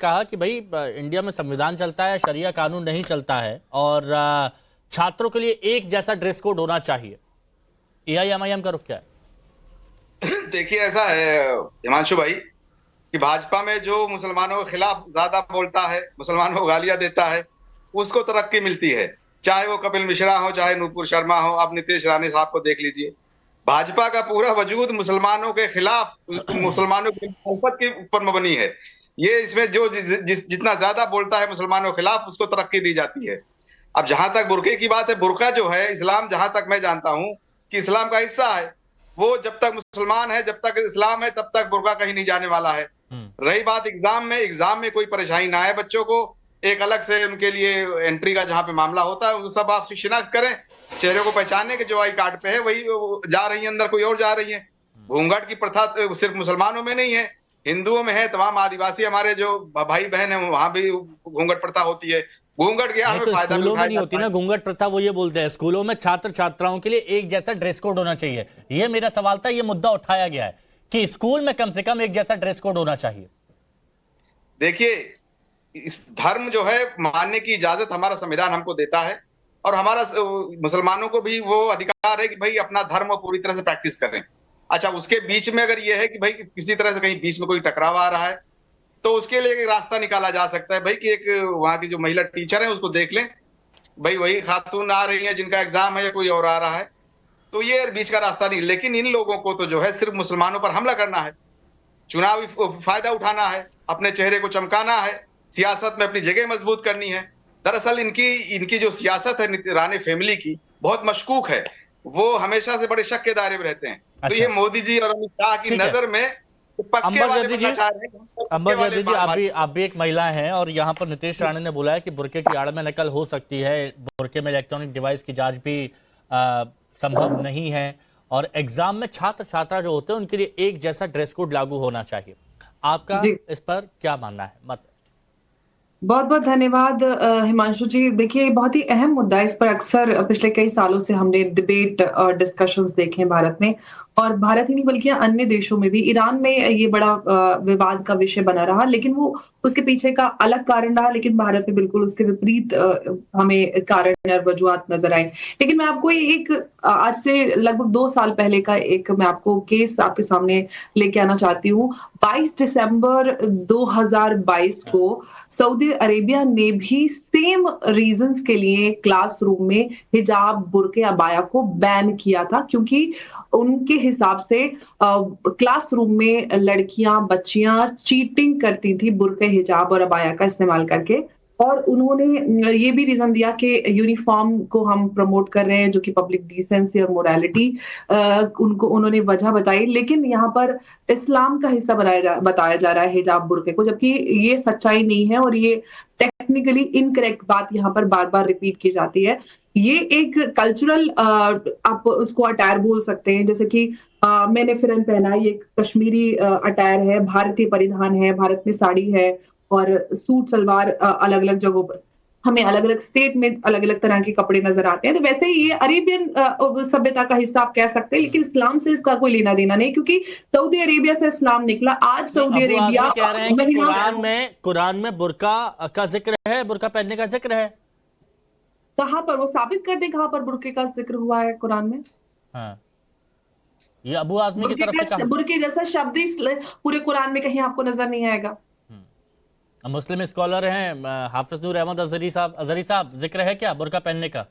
कहा कि भाई इंडिया में संविधान चलता है, शरिया कानून नहीं चलता है और छात्रों के लिए एक जैसा ड्रेस कोड होना चाहिए। एआईएमआईएम का रुख क्या है? देखिए, ऐसा है हिमांशु भाई कि भाजपा में जो मुसलमानों के खिलाफ ज्यादा बोलता है, मुसलमानों को गालियां देता है, उसको तरक्की मिलती है। चाहे वो कपिल मिश्रा हो, चाहे नूपुर शर्मा हो, आप नीतीश राणे साहब को देख लीजिए। भाजपा का पूरा वजूद मुसलमानों के खिलाफ, मुसलमानों की मुखालफत के ऊपर मबनी है। ये इसमें जो जितना ज्यादा बोलता है मुसलमानों के खिलाफ, उसको तरक्की दी जाती है। अब जहां तक बुर्के की बात है, बुर्का जो है इस्लाम, जहां तक मैं जानता हूं कि इस्लाम का हिस्सा है। वो जब तक मुसलमान है, जब तक इस्लाम है, तब तक बुर्का कहीं नहीं जाने वाला है। रही बात एग्जाम में कोई परेशानी ना आए बच्चों को, एक अलग से उनके लिए एंट्री का जहां पे मामला होता है, वो सब आप शिनाख्त करें, चेहरे को पहचानने के जो आई कार्ड पे है वही जा रही है, अंदर कोई और जा रही है। घूंघट की प्रथा सिर्फ मुसलमानों में नहीं है, हिंदुओं में है। तमाम आदिवासी हमारे जो भाई बहन है, वहां भी घूंघट प्रथा होती है। घूंघट के तो स्कूलों में नहीं होती ना घूंघट प्रथा, वो ये बोलते हैं स्कूलों में छात्र छात्राओं के लिए एक जैसा ड्रेस कोड होना चाहिए। ये मेरा सवाल था, ये मुद्दा उठाया गया है कि स्कूल में कम से कम एक जैसा ड्रेस कोड होना चाहिए। देखिए, इस धर्म जो है मानने की इजाजत हमारा संविधान हमको देता है, और हमारा मुसलमानों को भी वो अधिकार है कि भाई अपना धर्म पूरी तरह से प्रैक्टिस करें। अच्छा, उसके बीच में अगर ये है कि भाई किसी तरह से कहीं बीच में कोई टकराव आ रहा है, तो उसके लिए एक रास्ता निकाला जा सकता है भाई कि एक वहां की जो महिला टीचर है उसको देख लें, भाई वही खातून आ रही है जिनका एग्जाम है या कोई और आ रहा है, तो ये बीच का रास्ता नहीं। लेकिन इन लोगों को तो जो है सिर्फ मुसलमानों पर हमला करना है, चुनावी फायदा उठाना है, अपने चेहरे को चमकाना है, सियासत में अपनी जगह मजबूत करनी है। दरअसल इनकी जो सियासत है राणे फैमिली की, बहुत मशकूक है। वो हमेशा से बड़े शक के दायरे में रहते हैं। अच्छा। तो ये मोदी जी और अमित शाह की नजर में अंबर जैदी जी, आप भी एक महिला हैं और यहाँ पर नीतीश राणे ने बोला है कि बुर्के की आड़ में नकल हो सकती है, बुर्के में इलेक्ट्रॉनिक डिवाइस की जांच भी संभव नहीं है, और एग्जाम में छात्र छात्रा जो होते हैं उनके लिए एक जैसा ड्रेस कोड लागू होना चाहिए। आपका इस पर क्या मानना है? मत बहुत बहुत धन्यवाद हिमांशु जी। देखिए, बहुत ही अहम मुद्दा है। इस पर अक्सर पिछले कई सालों से हमने डिबेट और डिस्कशंस देखे हैं भारत में, और भारत ही नहीं बल्कि अन्य देशों में भी। ईरान में ये बड़ा विवाद का विषय बना रहा, लेकिन वो उसके पीछे का अलग कारण रहा। लेकिन भारत में बिल्कुल उसके विपरीत हमें कारण और वजूहात नजर आए। लेकिन मैं आपको एक आज से लगभग 2 साल पहले का एक मैं आपको केस आपके सामने लेके आना चाहती हूँ। 22 दिसंबर 2022 को सऊदी अरेबिया ने भी सेम रीजंस के लिए क्लासरूम में हिजाब, बुर्के, अबाया को बैन किया था, क्योंकि उनके हिसाब से क्लासरूम में लड़कियां, बच्चियां चीटिंग करती थी बुर्के, हिजाब और अबाया का इस्तेमाल करके। और उन्होंने ये भी रीजन दिया कि यूनिफॉर्म को हम प्रमोट कर रहे हैं, जो कि पब्लिक डिसेंसी और मोरालिटी, उनको उन्होंने वजह बताई। लेकिन यहाँ पर इस्लाम का हिस्सा बताया जा रहा है हिजाब, बुर्के को, जबकि ये सच्चाई नहीं है और ये टेक्निकली इनकरेक्ट बात यहाँ पर बार बार रिपीट की जाती है। ये एक कल्चरल आप उसको अटायर बोल सकते हैं, जैसे कि मैंने फिरन पहना, ये कश्मीरी अटायर है, भारतीय परिधान है, भारत में साड़ी है और सूट सलवार अलग अलग जगहों पर हमें अलग अलग स्टेट में अलग अलग तरह के कपड़े नजर आते हैं। तो वैसे ही ये अरेबियन सभ्यता का हिस्सा आप कह सकते हैं, लेकिन इस्लाम से इसका कोई लेना देना नहीं, क्योंकि सऊदी अरेबिया से इस्लाम निकला। आज सऊदी अरेबिया कह रहे हैं कि कुरान में बुर्का का जिक्र है, बुर्का पहनने का जिक्र है। कहां पर वो साबित कर दे, कहां पर बुर्के का जिक्र हुआ है कुरान में? हाँ, ये अबू आदमी की तरफ से बुर्के जैसा शब्द पूरे कुरान में कहीं आपको नजर नहीं आएगा। मुस्लिम स्कॉलर हैं हाफिज नूर अहमद अजहरी साहब, जिक्र है क्या बुर्का पहनने का?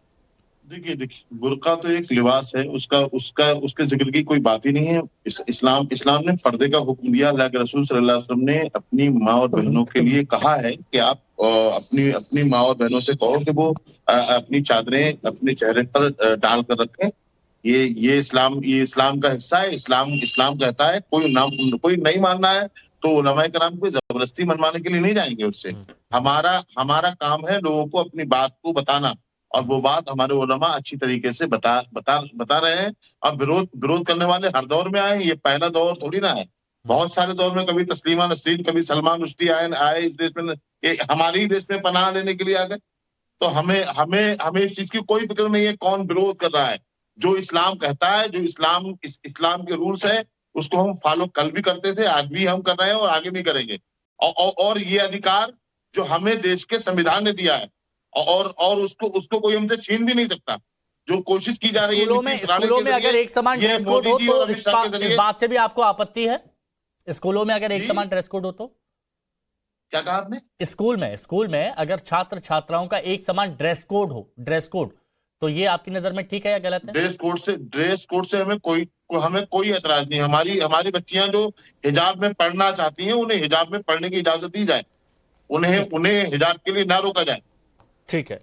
देखिए, बुर्का तो एक लिबास है, उसके जिक्र की कोई बात ही नहीं है। इस्लाम ने पर्दे का हुक्म दिया। अल्लाह के रसूल सल्लल्लाहु अलैहि वसल्लम ने अपनी माँ और बहनों के लिए कहा है कि आप अपनी माँ और बहनों से कहो कि वो अपनी चादरें अपने चेहरे पर डाल कर रखें। ये इस्लाम का हिस्सा है। इस्लाम कहता है कोई नहीं मानना है तो उलमाए कराम कोई जबरदस्ती मनवाने के लिए नहीं जाएंगे उससे। हमारा काम है लोगों को अपनी बात को बताना, और वो बात हमारे उलमा अच्छी तरीके से बता रहे हैं। अब विरोध करने वाले हर दौर में आए, ये पहला दौर थोड़ी ना है। बहुत सारे दौर में कभी तस्लीमा नसरीन, कभी सलमान रुश्दी आए इस देश में, हमारे ही देश में पनाह लेने के लिए आ गए। तो हमें इस चीज की कोई फिक्र नहीं है कौन विरोध कर रहा है। जो इस्लाम कहता है, जो इस्लाम के रूल्स है, उसको हम फॉलो कल भी करते थे, आज भी हम कर रहे हैं और आगे भी करेंगे। और ये अधिकार जो हमें देश के संविधान ने दिया है, और उसको कोई हमसे छीन भी नहीं सकता। जो कोशिश की जा रही है स्कूलों में अगर एक समान ड्रेस कोड हो तो इस बात से भी आपको आपत्ति है? स्कूलों में अगर एक समान ड्रेस कोड हो तो? क्या कहा आपने? स्कूल में अगर छात्र छात्राओं का एक समान ड्रेस कोड तो ये आपकी नजर में ठीक है या गलत है? ड्रेस कोड से हमें कोई ऐतराज नहीं। हमारी बच्चियां जो हिजाब में पढ़ना चाहती हैं, उन्हें हिजाब में पढ़ने की इजाजत दी जाए, उन्हें हिजाब के लिए ना रोका जाए। ठीक है।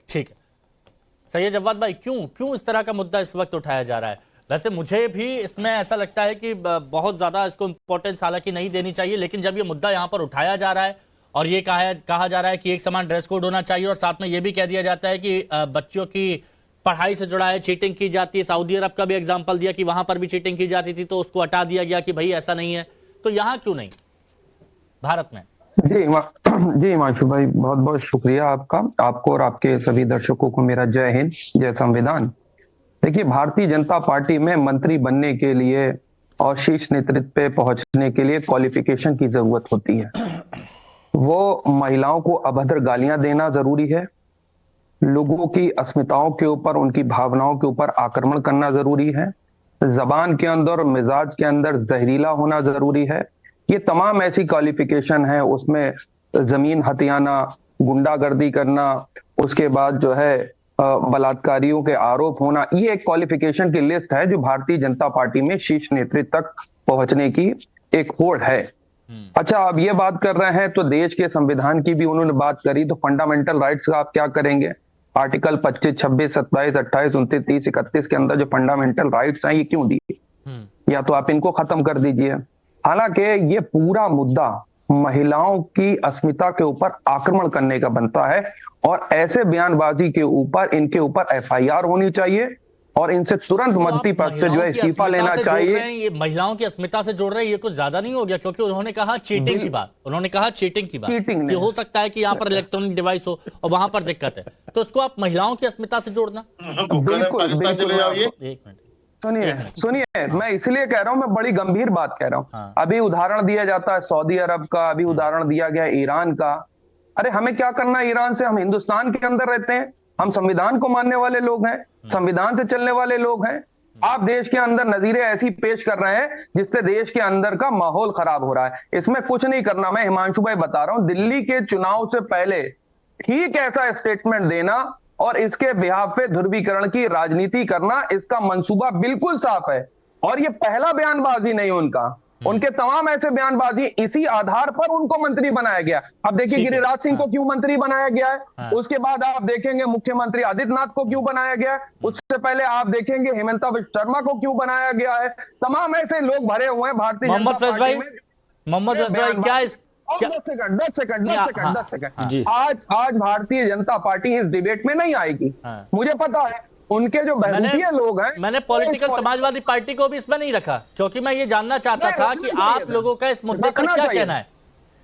सैयद जवाद भाई, क्यों इस तरह का मुद्दा इस वक्त उठाया जा रहा है? वैसे मुझे भी इसमें ऐसा लगता है कि बहुत ज्यादा इसको इंपॉर्टेंस हालांकि नहीं देनी चाहिए, लेकिन जब ये मुद्दा यहाँ पर उठाया जा रहा है और ये कहा जा रहा है कि एक समान ड्रेस कोड होना चाहिए, और साथ में ये भी कह दिया जाता है कि बच्चों की पढ़ाई से जुड़ा है, चीटिंग की जाती है। सऊदी अरब का भी एग्जाम्पल दिया कि वहां पर भी चीटिंग की जाती थी, तो उसको हटा दिया गया कि भाई ऐसा नहीं है। तो यहाँ क्यों नहीं, भारत में? जी हिमांशु भाई, बहुत बहुत शुक्रिया आपको और आपके सभी दर्शकों को मेरा जय हिंद, जय संविधान। देखिए, भारतीय जनता पार्टी में मंत्री बनने के लिए और शीर्ष नेतृत्व पे पहुंचने के लिए क्वालिफिकेशन की जरूरत होती है। वो महिलाओं को अभद्र गालियां देना जरूरी है, लोगों की अस्मिताओं के ऊपर, उनकी भावनाओं के ऊपर आक्रमण करना जरूरी है, जबान के अंदर और मिजाज के अंदर जहरीला होना जरूरी है। ये तमाम ऐसी क्वालिफिकेशन है, उसमें जमीन हथियाना, गुंडागर्दी करना, उसके बाद जो है बलात्कारियों के आरोप होना, ये एक क्वालिफिकेशन की लिस्ट है जो भारतीय जनता पार्टी में शीर्ष नेतृत्व तक पहुंचने की एक होड़ है। अच्छा, अब ये बात कर रहे हैं तो देश के संविधान की भी उन्होंने बात करी, तो फंडामेंटल राइट्स का आप क्या करेंगे? आर्टिकल 25, 26, 27, 28, 29, 30, 31 के अंदर जो फंडामेंटल राइट्स हैं, ये क्यों दिए? या तो आप इनको खत्म कर दीजिए। हालांकि ये पूरा मुद्दा महिलाओं की अस्मिता के ऊपर आक्रमण करने का बनता है, और ऐसे बयानबाजी के ऊपर इनके ऊपर FIR होनी चाहिए और इनसे तुरंत मंत्री पद से जो है इस्तीफा लेना चाहिए। ये महिलाओं की अस्मिता से जोड़ रहे हैं, ये कुछ ज्यादा नहीं हो गया? क्योंकि उन्होंने कहा चीटिंग की बात, ये हो सकता है कि यहाँ पर इलेक्ट्रॉनिक डिवाइस हो और वहां पर दिक्कत है, तो उसको आप महिलाओं की अस्मिता से जोड़ना? सुनिए, मैं इसलिए कह रहा हूं, मैं बड़ी गंभीर बात कह रहा हूं। हाँ। अभी उदाहरण दिया जाता है सऊदी अरब का, अभी उदाहरण दिया गया ईरान का। अरे हमें क्या करना है ईरान से? हम हिंदुस्तान के अंदर रहते हैं, हम संविधान को मानने वाले लोग हैं, संविधान से चलने वाले लोग हैं। आप देश के अंदर नजीरें ऐसी पेश कर रहे हैं जिससे देश के अंदर का माहौल खराब हो रहा है। इसमें कुछ नहीं करना। मैं हिमांशु भाई बता रहा हूं, दिल्ली के चुनाव से पहले ठीक ऐसा स्टेटमेंट देना और इसके बिहाफ पे ध्रुवीकरण की राजनीति करना, इसका मंसूबा बिल्कुल साफ है। और ये पहला बयानबाजी नहीं उनका, उनके तमाम ऐसे बयानबाजी, इसी आधार पर उनको मंत्री बनाया गया। अब देखिए गिरिराज सिंह को क्यों मंत्री बनाया गया है, उसके बाद आप देखेंगे मुख्यमंत्री आदित्यनाथ को क्यों बनाया गया है, उससे पहले आप देखेंगे हेमंता विश्व शर्मा को क्यों बनाया गया है। तमाम ऐसे लोग भरे हुए हैं भारतीय जनता पार्टी में। मोहम्मद भाई, क्या 10 सेकंड आज भारतीय जनता पार्टी इस डिबेट में नहीं आएगी। मुझे पता है उनके जो बहरूपिये लोग हैं, मैंने पॉलिटिकल समाजवादी पार्टी को भी इसमें नहीं रखा, क्योंकि मैं ये जानना चाहता था कि आप लोगों का इस मुद्दे पर क्या कहना है।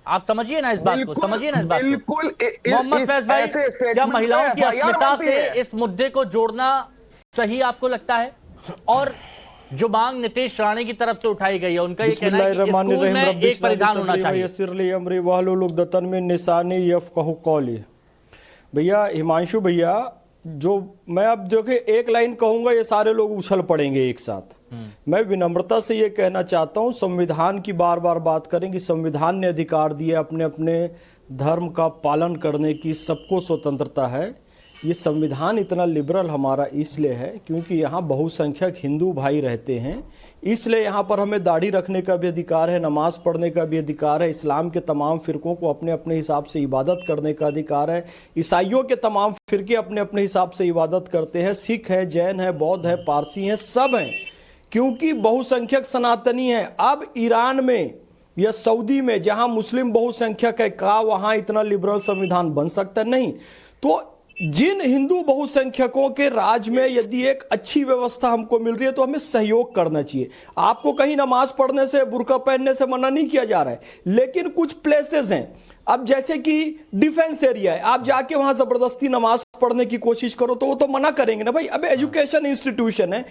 आप समझिए ना इस बात को, बिल्कुल। मोहम्मद फैज भाई, क्या महिलाओं की अस्मिता से इस मुद्दे को जोड़ना सही आपको लगता है? और जो मांग नीतीश राणे की तरफ से उठाई गई है, उनका ये कहना है कि स्कूल में एक परिधान होना चाहिए। भैया हिमांशु भैया, जो मैं अब देखिए एक लाइन कहूंगा, ये सारे लोग उछल पड़ेंगे एक साथ। मैं विनम्रता से ये कहना चाहता हूं, संविधान की बार बार बात करें कि संविधान ने अधिकार दिया अपने अपने धर्म का पालन करने की, सबको स्वतंत्रता है। ये संविधान इतना लिबरल हमारा इसलिए है क्योंकि यहाँ बहुसंख्यक हिंदू भाई रहते हैं, इसलिए यहाँ पर हमें दाढ़ी रखने का भी अधिकार है, नमाज पढ़ने का भी अधिकार है, इस्लाम के तमाम फिरकों को अपने अपने हिसाब से इबादत करने का अधिकार है, ईसाइयों के तमाम फिरके अपने अपने हिसाब से इबादत करते हैं, सिख है, जैन है, बौद्ध है, पारसी हैं, सब हैं, क्योंकि बहुसंख्यक सनातनी है। अब ईरान में या सऊदी में जहां मुस्लिम बहुसंख्यक है, का वहां इतना लिबरल संविधान बन सकता? नहीं। तो जिन हिंदू बहुसंख्यकों के राज में यदि एक अच्छी व्यवस्था हमको मिल रही है तो हमें सहयोग करना चाहिए। आपको कहीं नमाज पढ़ने से, बुर्का पहनने से मना नहीं किया जा रहा है, लेकिन कुछ प्लेसेस हैं, अब जैसे कि डिफेंस एरिया है, आप जाके वहां जबरदस्ती नमाज पढ़ने की कोशिश करो तो वो तो मना करेंगे ना भाई। अब एजुकेशन इंस्टीट्यूशन है,